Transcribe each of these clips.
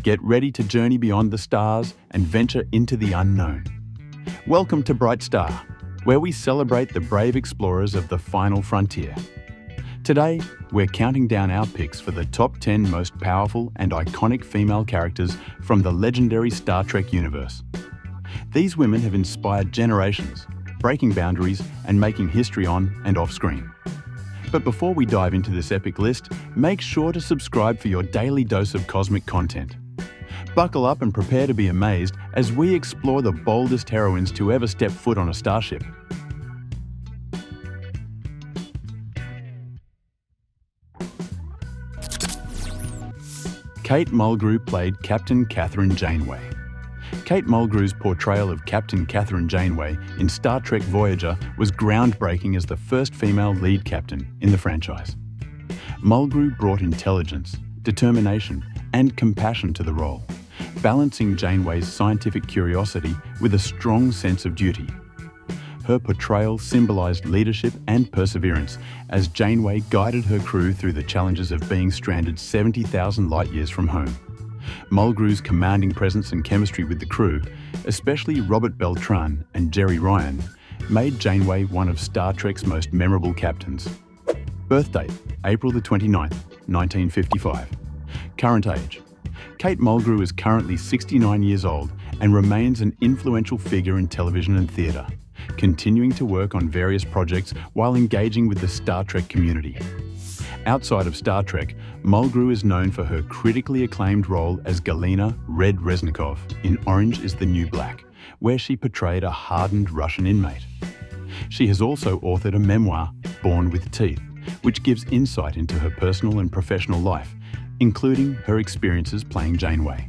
Get ready to journey beyond the stars and venture into the unknown. Welcome to Bright Star, where we celebrate the brave explorers of the final frontier. Today, we're counting down our picks for the top 10 most powerful and iconic female characters from the legendary Star Trek universe. These women have inspired generations, breaking boundaries and making history on and off screen. But before we dive into this epic list, make sure to subscribe for your daily dose of cosmic content. Buckle up and prepare to be amazed as we explore the boldest heroines to ever step foot on a starship. Kate Mulgrew played Captain Kathryn Janeway. Kate Mulgrew's portrayal of Captain Kathryn Janeway in Star Trek Voyager was groundbreaking as the first female lead captain in the franchise. Mulgrew brought intelligence, determination, and compassion to the role, balancing Janeway's scientific curiosity with a strong sense of duty. Her portrayal symbolized leadership and perseverance as Janeway guided her crew through the challenges of being stranded 70,000 light-years from home. Mulgrew's commanding presence and chemistry with the crew, especially Robert Beltran and Jeri Ryan, made Janeway one of Star Trek's most memorable captains. Birth date: April 29, 1955. Current age: Kate Mulgrew is currently 69 years old and remains an influential figure in television and theatre, continuing to work on various projects while engaging with the Star Trek community. Outside of Star Trek, Mulgrew is known for her critically acclaimed role as Galina Red Reznikov in Orange is the New Black, where she portrayed a hardened Russian inmate. She has also authored a memoir, Born with Teeth, which gives insight into her personal and professional life, including her experiences playing Janeway.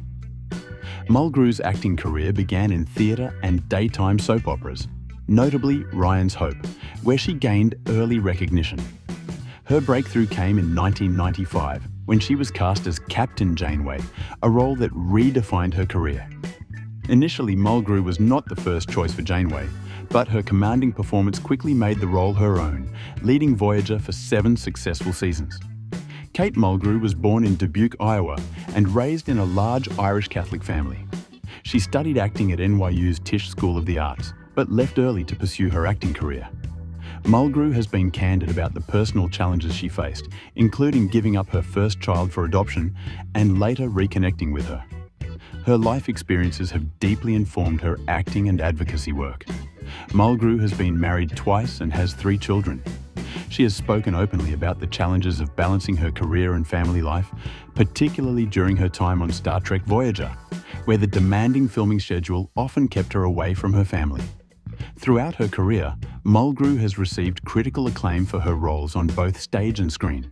Mulgrew's acting career began in theatre and daytime soap operas, notably Ryan's Hope, where she gained early recognition. Her breakthrough came in 1995, when she was cast as Captain Janeway, a role that redefined her career. Initially, Mulgrew was not the first choice for Janeway, but her commanding performance quickly made the role her own, leading Voyager for 7 successful seasons. Kate Mulgrew was born in Dubuque, Iowa, and raised in a large Irish Catholic family. She studied acting at NYU's Tisch School of the Arts, but left early to pursue her acting career. Mulgrew has been candid about the personal challenges she faced, including giving up her first child for adoption and later reconnecting with her. Her life experiences have deeply informed her acting and advocacy work. Mulgrew has been married twice and has 3 children. She has spoken openly about the challenges of balancing her career and family life, particularly during her time on Star Trek Voyager, where the demanding filming schedule often kept her away from her family. Throughout her career, Mulgrew has received critical acclaim for her roles on both stage and screen.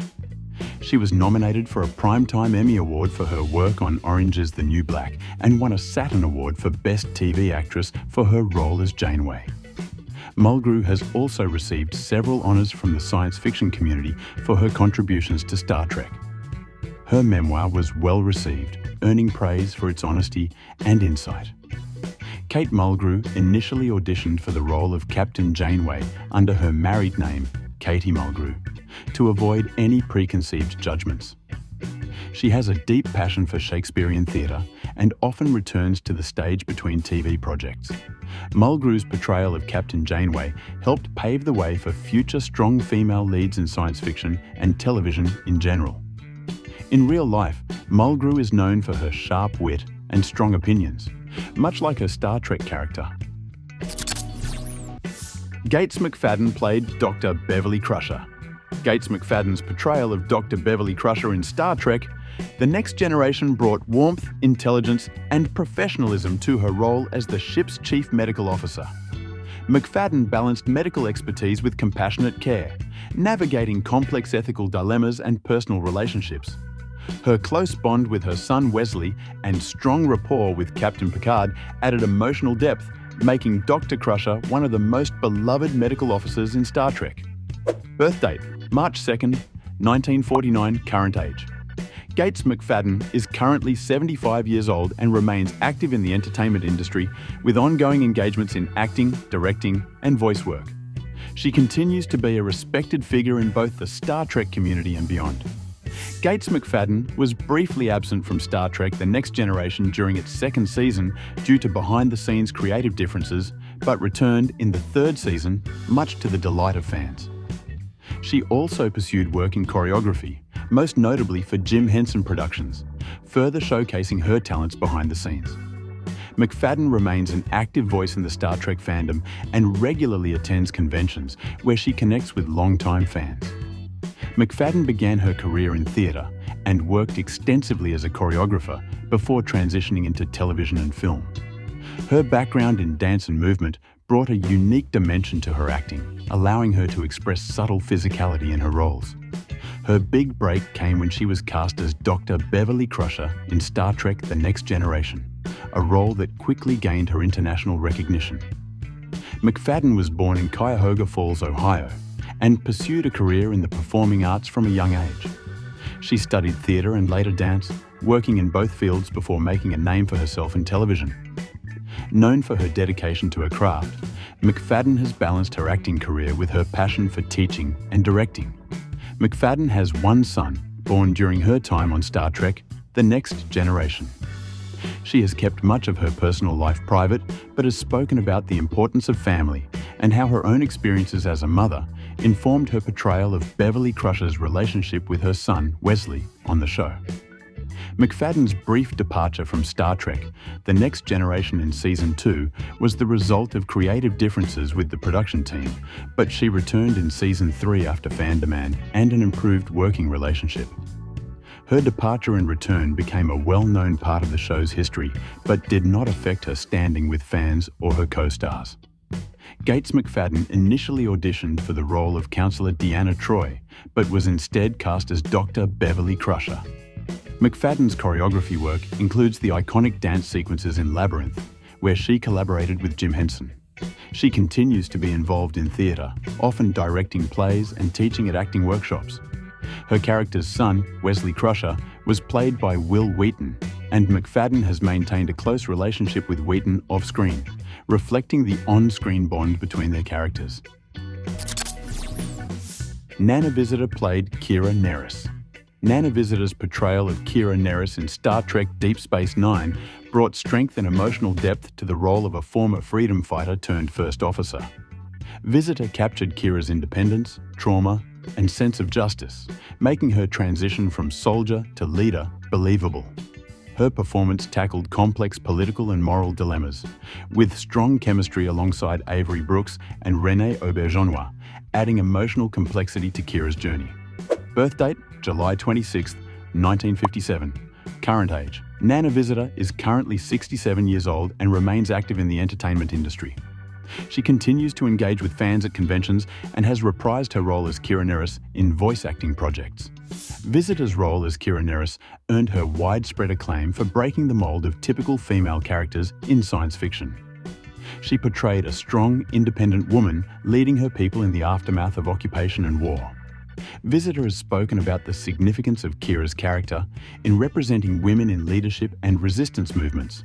She was nominated for a Primetime Emmy Award for her work on Orange is the New Black and won a Saturn Award for Best TV Actress for her role as Janeway. Mulgrew has also received several honours from the science fiction community for her contributions to Star Trek. Her memoir was well received, earning praise for its honesty and insight. Kate Mulgrew initially auditioned for the role of Captain Janeway under her married name, Katie Mulgrew, to avoid any preconceived judgments. She has a deep passion for Shakespearean theatre and often returns to the stage between TV projects. Mulgrew's portrayal of Captain Janeway helped pave the way for future strong female leads in science fiction and television in general. In real life, Mulgrew is known for her sharp wit and strong opinions, much like her Star Trek character. Gates McFadden played Dr. Beverly Crusher. Gates McFadden's portrayal of Dr. Beverly Crusher in Star Trek: The Next Generation brought warmth, intelligence, and professionalism to her role as the ship's chief medical officer. McFadden balanced medical expertise with compassionate care, navigating complex ethical dilemmas and personal relationships. Her close bond with her son Wesley and strong rapport with Captain Picard added emotional depth, making Dr. Crusher one of the most beloved medical officers in Star Trek. Birth date: March 2nd, 1949, current age. Gates McFadden is currently 75 years old and remains active in the entertainment industry with ongoing engagements in acting, directing, and voice work. She continues to be a respected figure in both the Star Trek community and beyond. Gates McFadden was briefly absent from Star Trek The Next Generation during its second season due to behind-the-scenes creative differences, but returned in the third season, much to the delight of fans. She also pursued work in choreography, most notably for Jim Henson Productions, further showcasing her talents behind the scenes. McFadden remains an active voice in the Star Trek fandom and regularly attends conventions where she connects with longtime fans. McFadden began her career in theatre and worked extensively as a choreographer before transitioning into television and film. Her background in dance and movement brought a unique dimension to her acting, allowing her to express subtle physicality in her roles. Her big break came when she was cast as Dr. Beverly Crusher in Star Trek The Next Generation, a role that quickly gained her international recognition. McFadden was born in Cuyahoga Falls, Ohio, and pursued a career in the performing arts from a young age. She studied theatre and later dance, working in both fields before making a name for herself in television. Known for her dedication to her craft, McFadden has balanced her acting career with her passion for teaching and directing. McFadden has one son, born during her time on Star Trek The Next Generation. She has kept much of her personal life private, but has spoken about the importance of family and how her own experiences as a mother informed her portrayal of Beverly Crusher's relationship with her son, Wesley, on the show. McFadden's brief departure from Star Trek The Next Generation in Season 2 was the result of creative differences with the production team, but she returned in Season 3 after fan demand and an improved working relationship. Her departure and return became a well-known part of the show's history, but did not affect her standing with fans or her co-stars. Gates McFadden initially auditioned for the role of Counselor Deanna Troi, but was instead cast as Dr. Beverly Crusher. McFadden's choreography work includes the iconic dance sequences in Labyrinth, where she collaborated with Jim Henson. She continues to be involved in theatre, often directing plays and teaching at acting workshops. Her character's son, Wesley Crusher, was played by Will Wheaton, and McFadden has maintained a close relationship with Wheaton off-screen, reflecting the on-screen bond between their characters. Nana Visitor played Kira Nerys. Nana Visitor's portrayal of Kira Nerys in Star Trek Deep Space Nine brought strength and emotional depth to the role of a former freedom fighter turned first officer. Visitor captured Kira's independence, trauma, and sense of justice, making her transition from soldier to leader believable. Her performance tackled complex political and moral dilemmas, with strong chemistry alongside Avery Brooks and René Auberjonois, adding emotional complexity to Kira's journey. Birth date, July 26, 1957. Current age. Nana Visitor is currently 67 years old and remains active in the entertainment industry. She continues to engage with fans at conventions and has reprised her role as Kira Nerys in voice acting projects. Visitor's role as Kira Nerys earned her widespread acclaim for breaking the mold of typical female characters in science fiction. She portrayed a strong, independent woman leading her people in the aftermath of occupation and war. Visitor has spoken about the significance of Kira's character in representing women in leadership and resistance movements.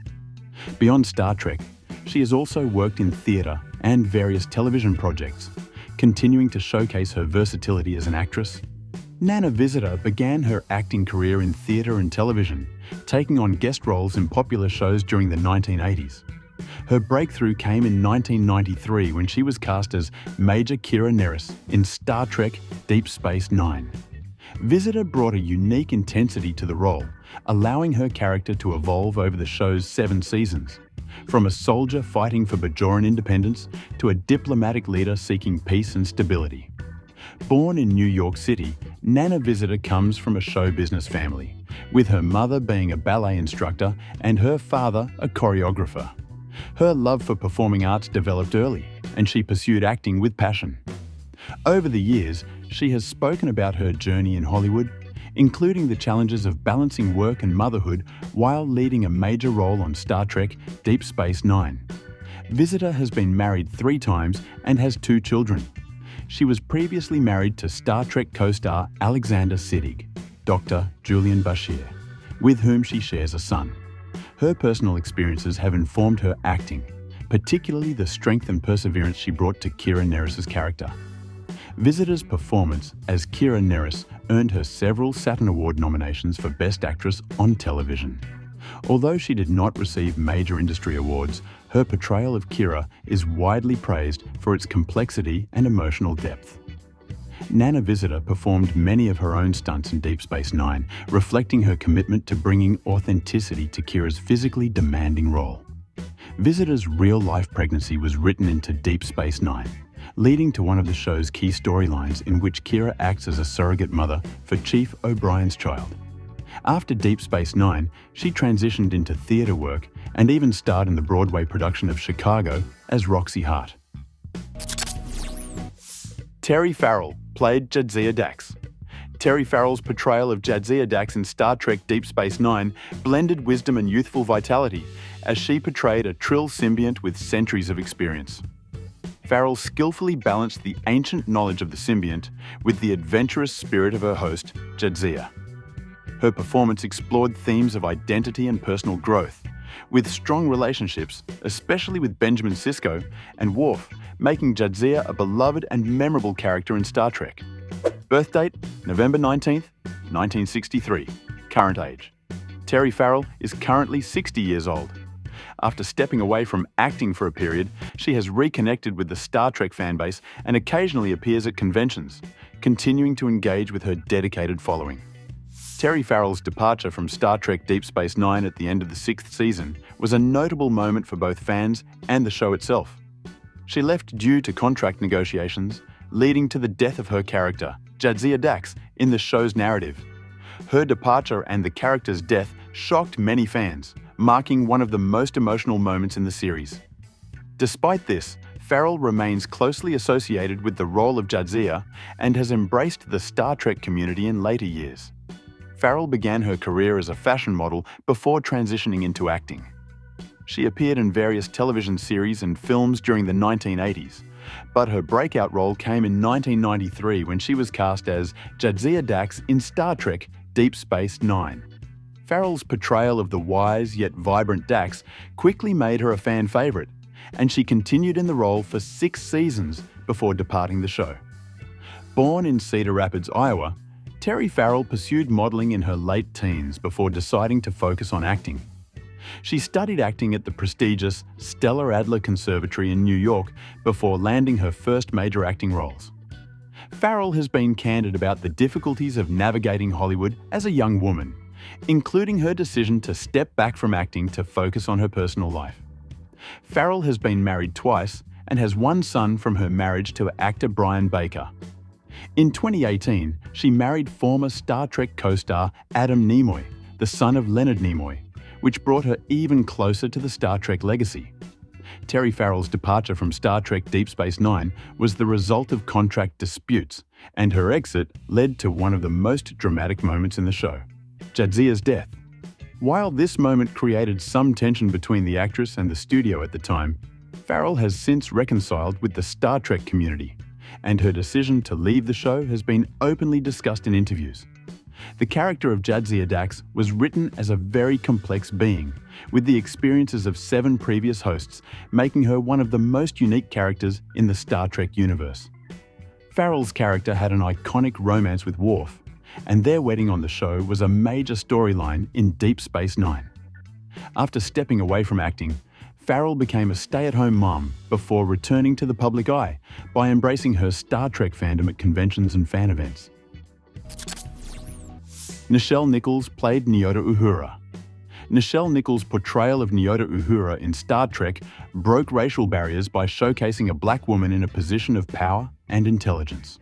Beyond Star Trek, she has also worked in theatre and various television projects, continuing to showcase her versatility as an actress. Nana Visitor began her acting career in theatre and television, taking on guest roles in popular shows during the 1980s. Her breakthrough came in 1993 when she was cast as Major Kira Nerys in Star Trek Deep Space Nine. Visitor brought a unique intensity to the role, allowing her character to evolve over the show's 7 seasons. From a soldier fighting for Bajoran independence to a diplomatic leader seeking peace and stability. Born in New York City, Nana Visitor comes from a show business family, with her mother being a ballet instructor and her father a choreographer. Her love for performing arts developed early, and she pursued acting with passion. Over the years, she has spoken about her journey in Hollywood, including the challenges of balancing work and motherhood while leading a major role on Star Trek Deep Space Nine. Visitor has been married 3 times and has 2 children. She was previously married to Star Trek co-star Alexander Siddig, Dr. Julian Bashir, with whom she shares a son. Her personal experiences have informed her acting, particularly the strength and perseverance she brought to Kira Nerys' character. Visitor's performance as Kira Nerys earned her several Saturn Award nominations for Best Actress on television. Although she did not receive major industry awards, her portrayal of Kira is widely praised for its complexity and emotional depth. Nana Visitor performed many of her own stunts in Deep Space Nine, reflecting her commitment to bringing authenticity to Kira's physically demanding role. Visitor's real-life pregnancy was written into Deep Space Nine, leading to one of the show's key storylines in which Kira acts as a surrogate mother for Chief O'Brien's child. After Deep Space Nine, she transitioned into theatre work and even starred in the Broadway production of Chicago as Roxy Hart. Terry Farrell played Jadzia Dax. Terry Farrell's portrayal of Jadzia Dax in Star Trek Deep Space Nine blended wisdom and youthful vitality as she portrayed a Trill symbiont with centuries of experience. Farrell skillfully balanced the ancient knowledge of the symbiont with the adventurous spirit of her host, Jadzia. Her performance explored themes of identity and personal growth, with strong relationships, especially with Benjamin Sisko and Worf, making Jadzia a beloved and memorable character in Star Trek. Birth date, November 19th, 1963. Current age. Terry Farrell is currently 60 years old. After stepping away from acting for a period, she has reconnected with the Star Trek fanbase and occasionally appears at conventions, continuing to engage with her dedicated following. Terry Farrell's departure from Star Trek Deep Space Nine at the end of the 6th season was a notable moment for both fans and the show itself. She left due to contract negotiations, leading to the death of her character, Jadzia Dax, in the show's narrative. Her departure and the character's death shocked many fans, marking one of the most emotional moments in the series. Despite this, Farrell remains closely associated with the role of Jadzia and has embraced the Star Trek community in later years. Farrell began her career as a fashion model before transitioning into acting. She appeared in various television series and films during the 1980s, but her breakout role came in 1993 when she was cast as Jadzia Dax in Star Trek Deep Space Nine. Farrell's portrayal of the wise yet vibrant Dax quickly made her a fan favourite, and she continued in the role for 6 seasons before departing the show. Born in Cedar Rapids, Iowa, Terry Farrell pursued modelling in her late teens before deciding to focus on acting. She studied acting at the prestigious Stella Adler Conservatory in New York before landing her first major acting roles. Farrell has been candid about the difficulties of navigating Hollywood as a young woman, including her decision to step back from acting to focus on her personal life. Farrell has been married twice and has one son from her marriage to actor Brian Baker. In 2018, she married former Star Trek co-star Adam Nimoy, the son of Leonard Nimoy, which brought her even closer to the Star Trek legacy. Terry Farrell's departure from Star Trek Deep Space Nine was the result of contract disputes, and her exit led to one of the most dramatic moments in the show, Jadzia's death. While this moment created some tension between the actress and the studio at the time, Farrell has since reconciled with the Star Trek community, and her decision to leave the show has been openly discussed in interviews. The character of Jadzia Dax was written as a very complex being, with the experiences of 7 previous hosts making her one of the most unique characters in the Star Trek universe. Farrell's character had an iconic romance with Worf, and their wedding on the show was a major storyline in Deep Space Nine. After stepping away from acting, Farrell became a stay-at-home mom before returning to the public eye by embracing her Star Trek fandom at conventions and fan events. Nichelle Nichols played Nyota Uhura. Nichelle Nichols' portrayal of Nyota Uhura in Star Trek broke racial barriers by showcasing a black woman in a position of power and intelligence.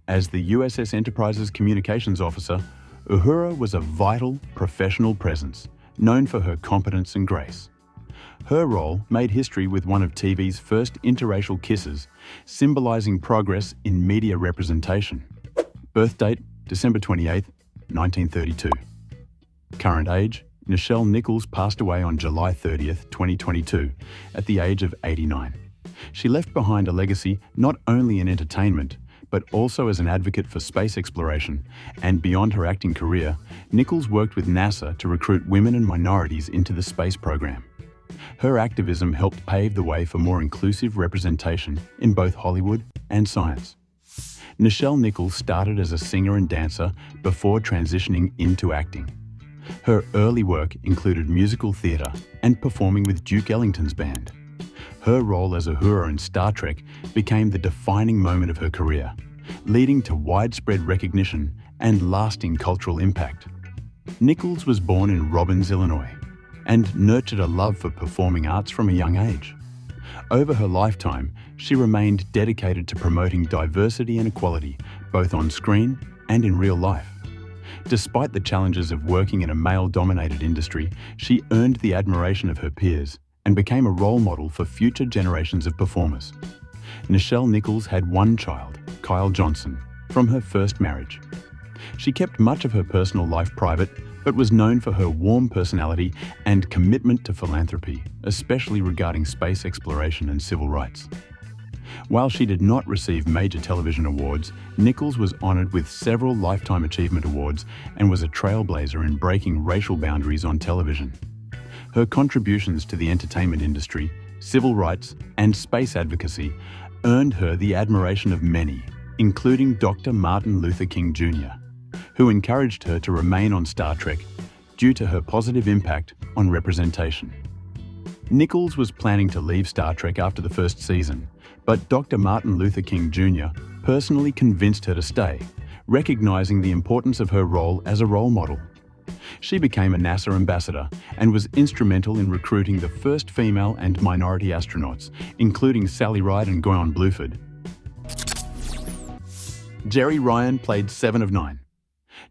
As the USS Enterprise's communications officer, Uhura was a vital, professional presence, known for her competence and grace. Her role made history with one of TV's first interracial kisses, symbolizing progress in media representation. Birth date, December 28, 1932. Current age, Nichelle Nichols passed away on July 30, 2022, at the age of 89. She left behind a legacy not only in entertainment, but also as an advocate for space exploration, and beyond her acting career, Nichols worked with NASA to recruit women and minorities into the space program. Her activism helped pave the way for more inclusive representation in both Hollywood and science. Nichelle Nichols started as a singer and dancer before transitioning into acting. Her early work included musical theatre and performing with Duke Ellington's band. Her role as Uhura in Star Trek became the defining moment of her career, leading to widespread recognition and lasting cultural impact. Nichols was born in Robbins, Illinois, and nurtured a love for performing arts from a young age. Over her lifetime, she remained dedicated to promoting diversity and equality, both on screen and in real life. Despite the challenges of working in a male-dominated industry, she earned the admiration of her peers and became a role model for future generations of performers. Nichelle Nichols had one child, Kyle Johnson, from her first marriage. She kept much of her personal life private, but was known for her warm personality and commitment to philanthropy, especially regarding space exploration and civil rights. While she did not receive major television awards, Nichols was honoured with several Lifetime Achievement Awards and was a trailblazer in breaking racial boundaries on television. Her contributions to the entertainment industry, civil rights, and space advocacy earned her the admiration of many, including Dr. Martin Luther King Jr., who encouraged her to remain on Star Trek due to her positive impact on representation. Nichols was planning to leave Star Trek after the first season, but Dr. Martin Luther King Jr. personally convinced her to stay, recognizing the importance of her role as a role model. She became a NASA ambassador and was instrumental in recruiting the first female and minority astronauts, including Sally Ride and Guion Bluford. Jeri Ryan played Seven of Nine.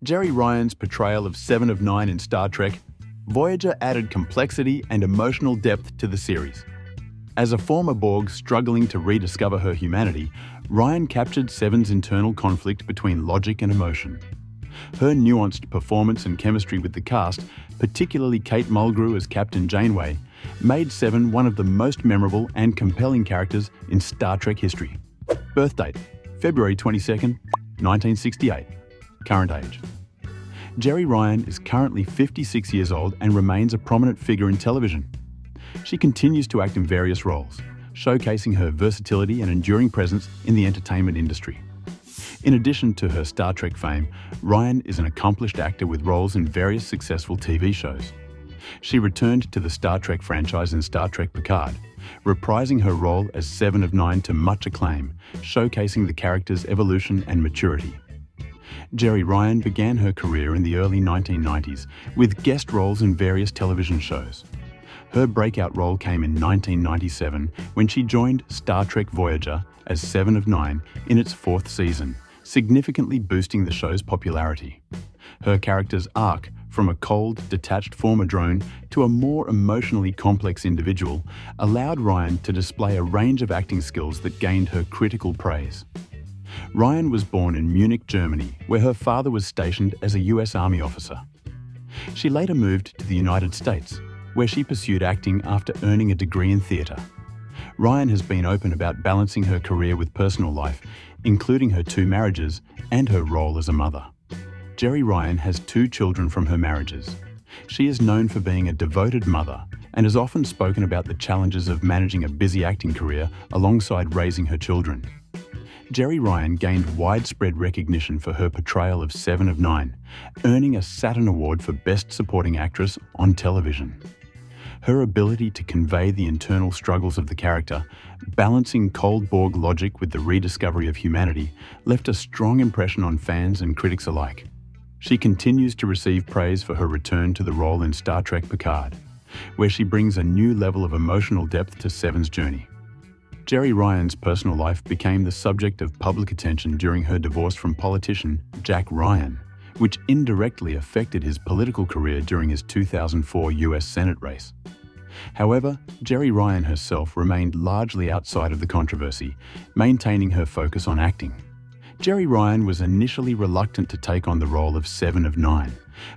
Jeri Ryan's portrayal of Seven of Nine in Star Trek Voyager added complexity and emotional depth to the series. As a former Borg struggling to rediscover her humanity, Ryan captured Seven's internal conflict between logic and emotion. Her nuanced performance and chemistry with the cast, particularly Kate Mulgrew as Captain Janeway, made Seven one of the most memorable and compelling characters in Star Trek history. Birth date: February 22nd, 1968. Current age: Jeri Ryan is currently 56 years old and remains a prominent figure in television. She continues to act in various roles, showcasing her versatility and enduring presence in the entertainment industry. In addition to her Star Trek fame, Ryan is an accomplished actor with roles in various successful TV shows. She returned to the Star Trek franchise in Star Trek Picard, reprising her role as Seven of Nine to much acclaim, showcasing the character's evolution and maturity. Jeri Ryan began her career in the early 1990s with guest roles in various television shows. Her breakout role came in 1997 when she joined Star Trek Voyager as Seven of Nine in its fourth season, significantly boosting the show's popularity. Her character's arc from a cold, detached former drone to a more emotionally complex individual allowed Ryan to display a range of acting skills that gained her critical praise. Ryan was born in Munich, Germany, where her father was stationed as a US Army officer. She later moved to the United States, where she pursued acting after earning a degree in theatre. Ryan has been open about balancing her career with personal life, including her 2 marriages and her role as a mother. Jeri Ryan has 2 children from her marriages. She is known for being a devoted mother and has often spoken about the challenges of managing a busy acting career alongside raising her children. Jeri Ryan gained widespread recognition for her portrayal of Seven of Nine, earning a Saturn Award for Best Supporting Actress on television. Her ability to convey the internal struggles of the character, balancing cold Borg logic with the rediscovery of humanity, left a strong impression on fans and critics alike. She continues to receive praise for her return to the role in Star Trek Picard, where she brings a new level of emotional depth to Seven's journey. Jeri Ryan's personal life became the subject of public attention during her divorce from politician Jack Ryan, which indirectly affected his political career during his 2004 US Senate race. However, Jeri Ryan herself remained largely outside of the controversy, maintaining her focus on acting. Jeri Ryan was initially reluctant to take on the role of Seven of Nine,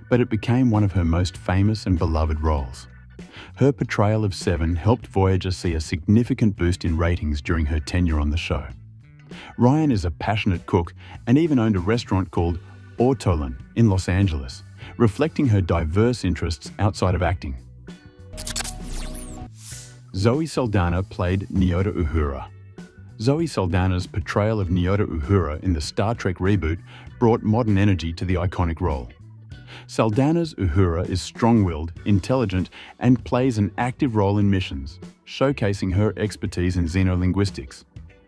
but it became one of her most famous and beloved roles. Her portrayal of Seven helped Voyager see a significant boost in ratings during her tenure on the show. Ryan is a passionate cook and even owned a restaurant called Ortolan in Los Angeles, reflecting her diverse interests outside of acting. Zoe Saldana played Nyota Uhura. Zoe Saldana's portrayal of Nyota Uhura in the Star Trek reboot brought modern energy to the iconic role. Saldana's Uhura is strong-willed, intelligent, and plays an active role in missions, showcasing her expertise in xenolinguistics.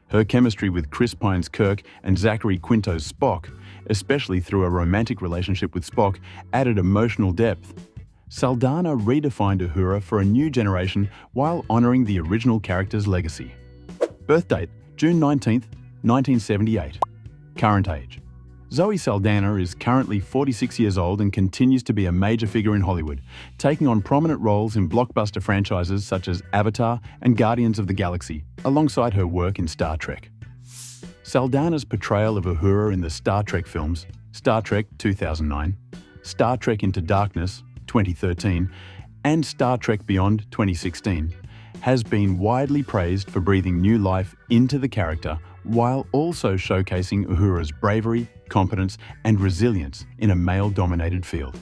Her chemistry with Chris Pine's Kirk and Zachary Quinto's Spock, especially through a romantic relationship with Spock, added emotional depth. Saldana redefined Uhura for a new generation while honoring the original character's legacy. Birth date: June 19, 1978. Current age: Zoe Saldana is currently 46 years old and continues to be a major figure in Hollywood, taking on prominent roles in blockbuster franchises such as Avatar and Guardians of the Galaxy, alongside her work in Star Trek. Saldana's portrayal of Uhura in the Star Trek films, Star Trek 2009, Star Trek Into Darkness 2013, and Star Trek Beyond 2016, has been widely praised for breathing new life into the character while also showcasing Uhura's bravery, competence, and resilience in a male-dominated field.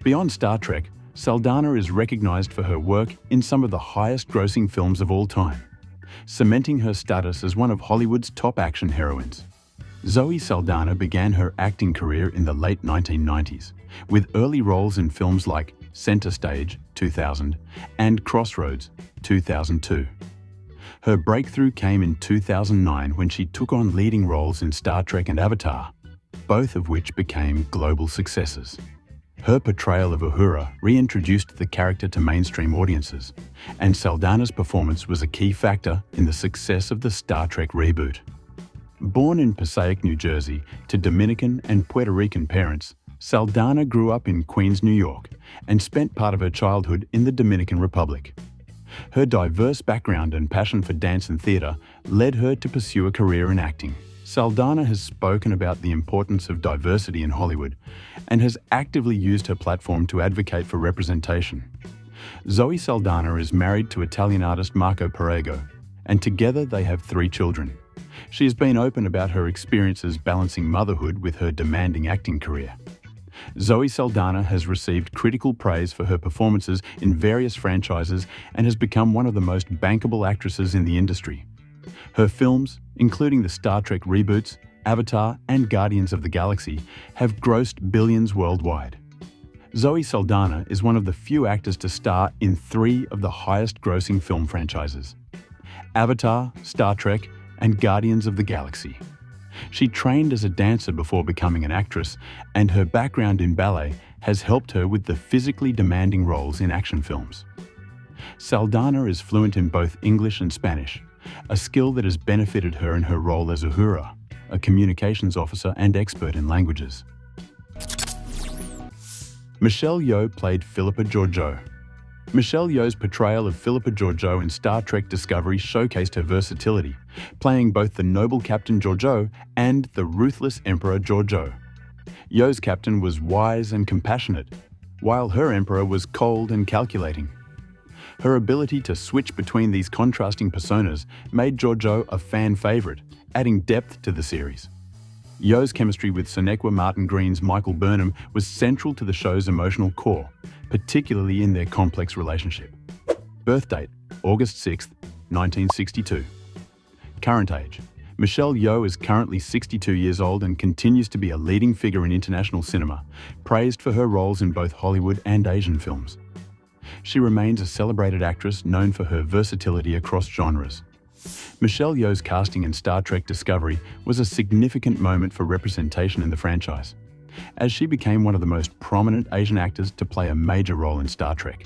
Beyond Star Trek, Saldana is recognized for her work in some of the highest-grossing films of all time, cementing her status as one of Hollywood's top action heroines. Zoe Saldana began her acting career in the late 1990s, with early roles in films like Center Stage 2000 and Crossroads 2002. Her breakthrough came in 2009 when she took on leading roles in Star Trek and Avatar, both of which became global successes. Her portrayal of Uhura reintroduced the character to mainstream audiences, and Saldana's performance was a key factor in the success of the Star Trek reboot. Born in Passaic, New Jersey, to Dominican and Puerto Rican parents, Saldana grew up in Queens, New York, and spent part of her childhood in the Dominican Republic. Her diverse background and passion for dance and theatre led her to pursue a career in acting. Saldana has spoken about the importance of diversity in Hollywood and has actively used her platform to advocate for representation. Zoe Saldana is married to Italian artist Marco Perego, and together they have 3 children. She has been open about her experiences balancing motherhood with her demanding acting career. Zoe Saldana has received critical praise for her performances in various franchises and has become one of the most bankable actresses in the industry. Her films, including the Star Trek reboots, Avatar, and Guardians of the Galaxy, have grossed billions worldwide. Zoe Saldana is one of the few actors to star in 3 of the highest-grossing film franchises: Avatar, Star Trek, and Guardians of the Galaxy. She trained as a dancer before becoming an actress, and her background in ballet has helped her with the physically demanding roles in action films. Saldana is fluent in both English and Spanish, a skill that has benefited her in her role as Uhura, a communications officer and expert in languages. Michelle Yeoh played Philippa Georgiou. Michelle Yeoh's portrayal of Philippa Georgiou in Star Trek Discovery showcased her versatility, playing both the noble Captain Georgiou and the ruthless Emperor Georgiou. Yeoh's captain was wise and compassionate, while her emperor was cold and calculating. Her ability to switch between these contrasting personas made Georgiou a fan favorite, adding depth to the series. Yeoh's chemistry with Sonequa Martin Green's Michael Burnham was central to the show's emotional core, particularly in their complex relationship. Birth date: August 6, 1962. Current age: Michelle Yeoh is currently 62 years old and continues to be a leading figure in international cinema, praised for her roles in both Hollywood and Asian films. She remains a celebrated actress known for her versatility across genres. Michelle Yeoh's casting in Star Trek Discovery was a significant moment for representation in the franchise, as she became one of the most prominent Asian actors to play a major role in Star Trek.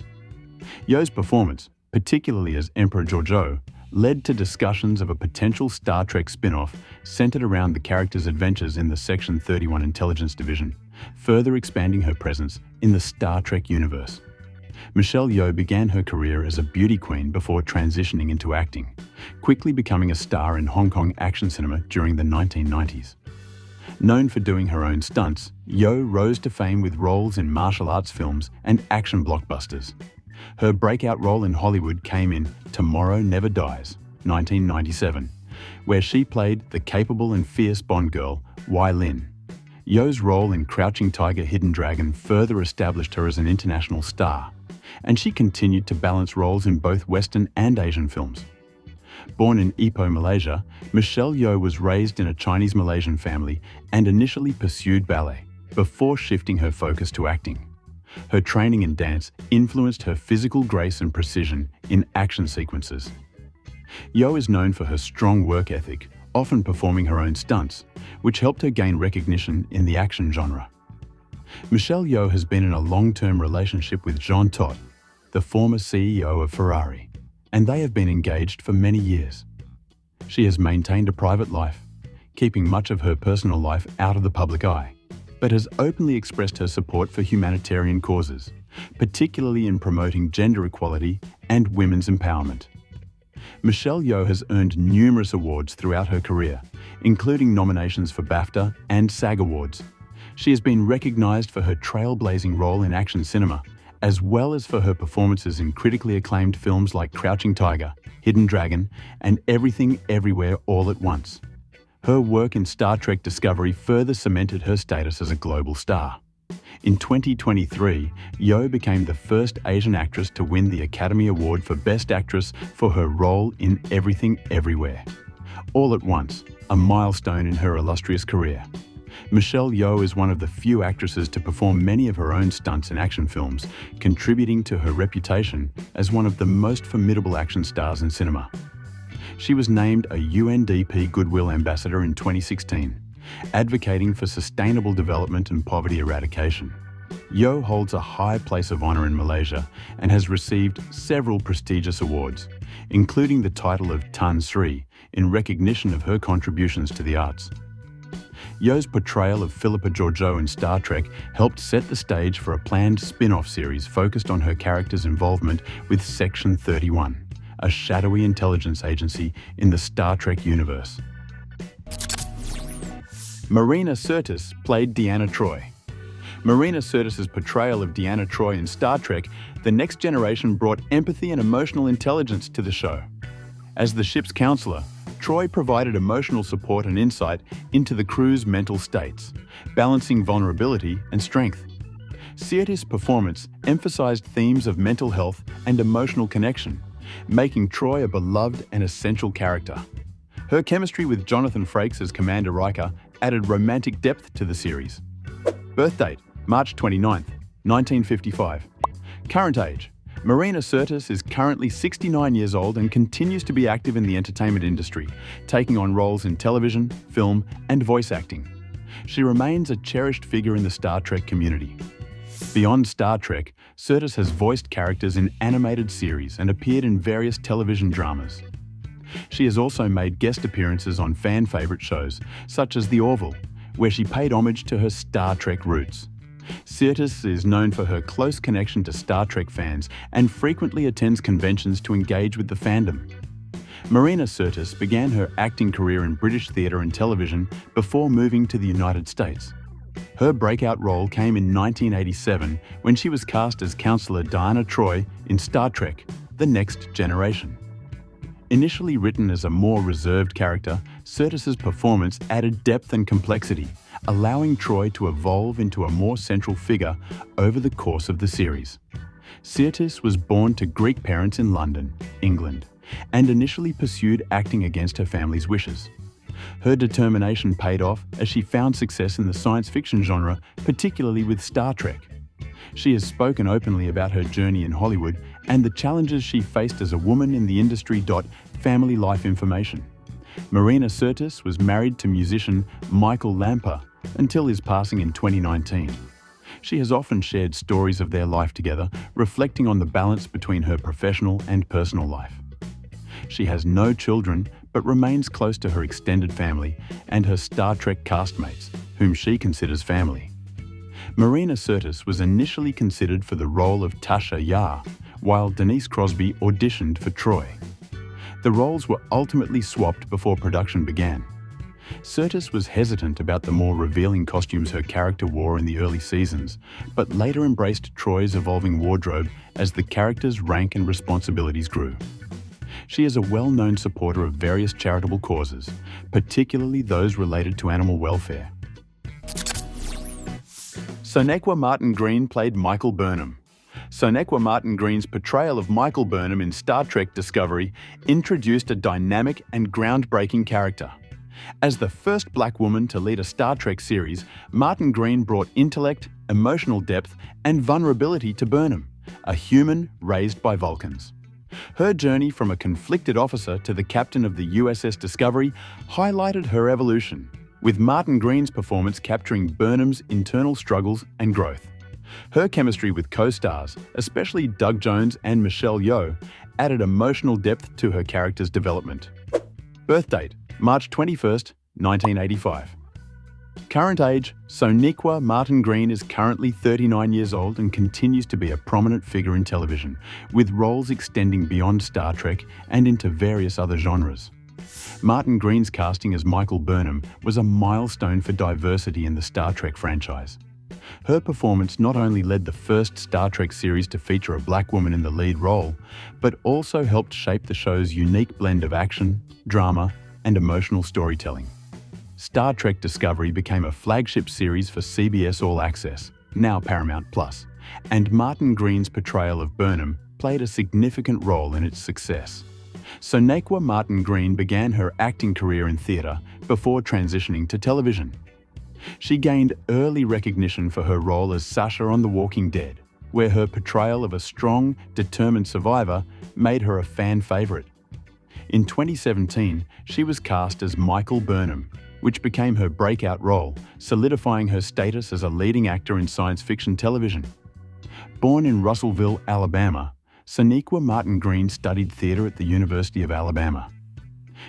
Yeoh's performance, particularly as Emperor Georgiou, led to discussions of a potential Star Trek spin-off centered around the character's adventures in the Section 31 Intelligence Division, further expanding her presence in the Star Trek universe. Michelle Yeoh began her career as a beauty queen before transitioning into acting, quickly becoming a star in Hong Kong action cinema during the 1990s. Known for doing her own stunts, Yeoh rose to fame with roles in martial arts films and action blockbusters. Her breakout role in Hollywood came in Tomorrow Never Dies, 1997, where she played the capable and fierce Bond girl, Wai Lin. Yeoh's role in Crouching Tiger, Hidden Dragon further established her as an international star, and she continued to balance roles in both Western and Asian films. Born in Ipoh, Malaysia, Michelle Yeoh was raised in a Chinese-Malaysian family and initially pursued ballet, before shifting her focus to acting. Her training in dance influenced her physical grace and precision in action sequences. Yeoh is known for her strong work ethic, often performing her own stunts, which helped her gain recognition in the action genre. Michelle Yeoh has been in a long-term relationship with Jean Todt, the former CEO of Ferrari, and they have been engaged for many years. She has maintained a private life, keeping much of her personal life out of the public eye, but has openly expressed her support for humanitarian causes, particularly in promoting gender equality and women's empowerment. Michelle Yeoh has earned numerous awards throughout her career, including nominations for BAFTA and SAG Awards. She has been recognized for her trailblazing role in action cinema, as well as for her performances in critically acclaimed films like Crouching Tiger, Hidden Dragon, and Everything Everywhere All at Once. Her work in Star Trek Discovery further cemented her status as a global star. In 2023, Yeoh became the first Asian actress to win the Academy Award for Best Actress for her role in Everything Everywhere All at Once, a milestone in her illustrious career. Michelle Yeoh is one of the few actresses to perform many of her own stunts in action films, contributing to her reputation as one of the most formidable action stars in cinema. She was named a UNDP Goodwill Ambassador in 2016, advocating for sustainable development and poverty eradication. Yeoh holds a high place of honor in Malaysia and has received several prestigious awards, including the title of Tan Sri in recognition of her contributions to the arts. Yeoh's portrayal of Philippa Georgiou in Star Trek helped set the stage for a planned spin-off series focused on her character's involvement with Section 31, a shadowy intelligence agency in the Star Trek universe. Marina Sirtis played Deanna Troi. Marina Sirtis' portrayal of Deanna Troi in Star Trek: The Next Generation brought empathy and emotional intelligence to the show. As the ship's counselor, Troi provided emotional support and insight into the crew's mental states, balancing vulnerability and strength. Sirtis' performance emphasized themes of mental health and emotional connection, making Troi a beloved and essential character. Her chemistry with Jonathan Frakes as Commander Riker added romantic depth to the series. Birth date: March 29, 1955. Current age: Marina Sirtis is currently 69 years old and continues to be active in the entertainment industry, taking on roles in television, film, and voice acting. She remains a cherished figure in the Star Trek community. Beyond Star Trek, Sirtis has voiced characters in animated series and appeared in various television dramas. She has also made guest appearances on fan-favourite shows, such as The Orville, where she paid homage to her Star Trek roots. Sirtis is known for her close connection to Star Trek fans and frequently attends conventions to engage with the fandom. Marina Sirtis began her acting career in British theatre and television before moving to the United States. Her breakout role came in 1987 when she was cast as Counselor Deanna Troi in Star Trek: The Next Generation. Initially written as a more reserved character, Sirtis' performance added depth and complexity, allowing Troi to evolve into a more central figure over the course of the series. Sirtis was born to Greek parents in London, England, and initially pursued acting against her family's wishes. Her determination paid off as she found success in the science fiction genre, particularly with Star Trek. She has spoken openly about her journey in Hollywood and the challenges she faced as a woman in the industry. Family life information. Marina Sirtis was married to musician Michael Lamper until his passing in 2019. She has often shared stories of their life together, reflecting on the balance between her professional and personal life. She has no children, but remains close to her extended family and her Star Trek castmates, whom she considers family. Marina Sirtis was initially considered for the role of Tasha Yar, while Denise Crosby auditioned for Troi. The roles were ultimately swapped before production began. Sirtis was hesitant about the more revealing costumes her character wore in the early seasons, but later embraced Troi's evolving wardrobe as the character's rank and responsibilities grew. She is a well-known supporter of various charitable causes, particularly those related to animal welfare. Sonequa Martin Green played Michael Burnham. Sonequa Martin Green's portrayal of Michael Burnham in Star Trek Discovery introduced a dynamic and groundbreaking character. As the first black woman to lead a Star Trek series, Martin Green brought intellect, emotional depth, and vulnerability to Burnham, a human raised by Vulcans. Her journey from a conflicted officer to the captain of the USS Discovery highlighted her evolution, with Martin Green's performance capturing Burnham's internal struggles and growth. Her chemistry with co-stars, especially Doug Jones and Michelle Yeoh, added emotional depth to her character's development. Birth date: March 21st, 1985. Current age: Sonequa Martin Green is currently 39 years old and continues to be a prominent figure in television, with roles extending beyond Star Trek and into various other genres. Martin Green's casting as Michael Burnham was a milestone for diversity in the Star Trek franchise. Her performance not only led the first Star Trek series to feature a black woman in the lead role, but also helped shape the show's unique blend of action, drama, and emotional storytelling. Star Trek Discovery became a flagship series for CBS All Access, now Paramount+, and Martin Green's portrayal of Burnham played a significant role in its success. Sonequa Martin Green began her acting career in theatre before transitioning to television. She gained early recognition for her role as Sasha on The Walking Dead, where her portrayal of a strong, determined survivor made her a fan favourite. In 2017, she was cast as Michael Burnham, which became her breakout role, solidifying her status as a leading actor in science fiction television. Born in Russellville, Alabama, Sonequa Martin Green studied theatre at the University of Alabama.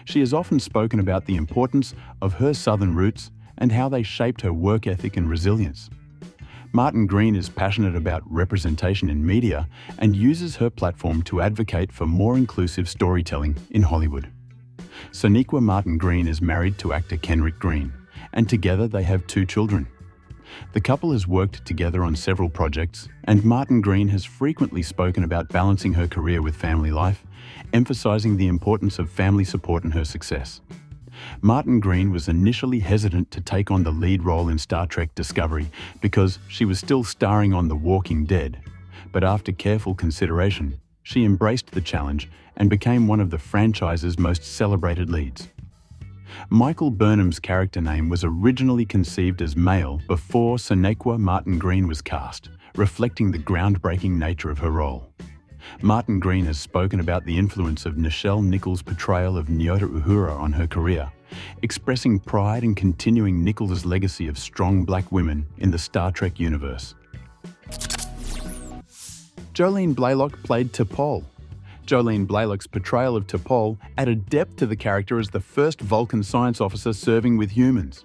She has often spoken about the importance of her Southern roots and how they shaped her work ethic and resilience. Martin Green is passionate about representation in media and uses her platform to advocate for more inclusive storytelling in Hollywood. Sonequa Martin Green is married to actor Kenrick Green, and together they have 2 children. The couple has worked together on several projects, and Martin Green has frequently spoken about balancing her career with family life, emphasizing the importance of family support in her success. Martin Green was initially hesitant to take on the lead role in Star Trek Discovery because she was still starring on The Walking Dead, but after careful consideration, she embraced the challenge and became one of the franchise's most celebrated leads. Michael Burnham's character name was originally conceived as male before Sonequa Martin Green was cast, reflecting the groundbreaking nature of her role. Martin Green has spoken about the influence of Nichelle Nichols' portrayal of Nyota Uhura on her career, expressing pride in continuing Nichols' legacy of strong black women in the Star Trek universe. Jolene Block played T'Pol. Jolene Block's portrayal of T'Pol added depth to the character as the first Vulcan science officer serving with humans.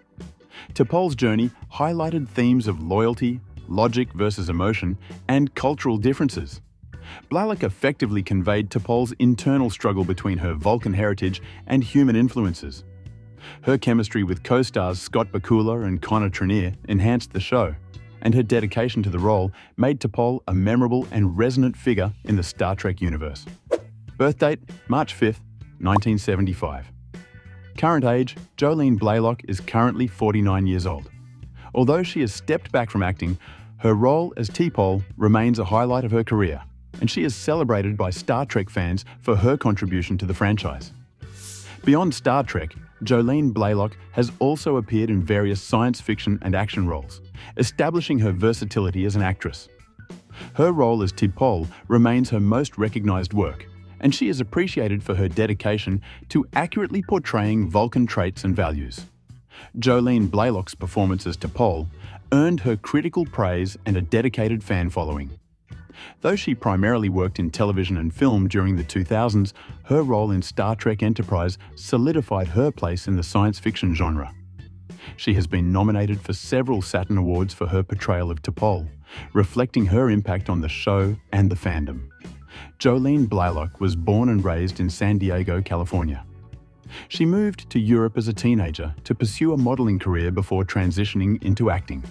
T'Pol's journey highlighted themes of loyalty, logic versus emotion, and cultural differences. Block effectively conveyed T'Pol's internal struggle between her Vulcan heritage and human influences. Her chemistry with co-stars Scott Bakula and Connor Trinneer enhanced the show, and her dedication to the role made T'Pol a memorable and resonant figure in the Star Trek universe. Birth date: March 5th, 1975. Current age: Jolene Block is currently 49 years old. Although she has stepped back from acting, her role as T'Pol remains a highlight of her career, and she is celebrated by Star Trek fans for her contribution to the franchise. Beyond Star Trek, Jolene Block has also appeared in various science fiction and action roles, establishing her versatility as an actress. Her role as T'Pol remains her most recognized work, and she is appreciated for her dedication to accurately portraying Vulcan traits and values. Jolene Block's performance as T'Pol earned her critical praise and a dedicated fan following. Though she primarily worked in television and film during the 2000s, her role in Star Trek Enterprise solidified her place in the science fiction genre. She has been nominated for several Saturn Awards for her portrayal of T'Pol, reflecting her impact on the show and the fandom. Jolene Block was born and raised in San Diego, California. She moved to Europe as a teenager to pursue a modeling career before transitioning into acting.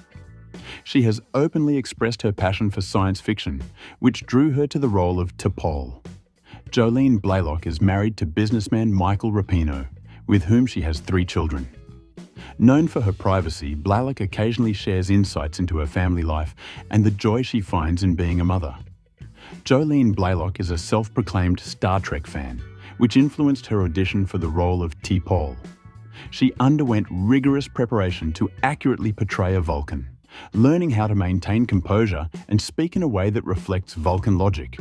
She has openly expressed her passion for science fiction, which drew her to the role of T'Pol. Jolene Block is married to businessman Michael Rapino, with whom she has 3 children. Known for her privacy, Block occasionally shares insights into her family life and the joy she finds in being a mother. Jolene Block is a self-proclaimed Star Trek fan, which influenced her audition for the role of T'Pol. She underwent rigorous preparation to accurately portray a Vulcan, learning how to maintain composure and speak in a way that reflects Vulcan logic.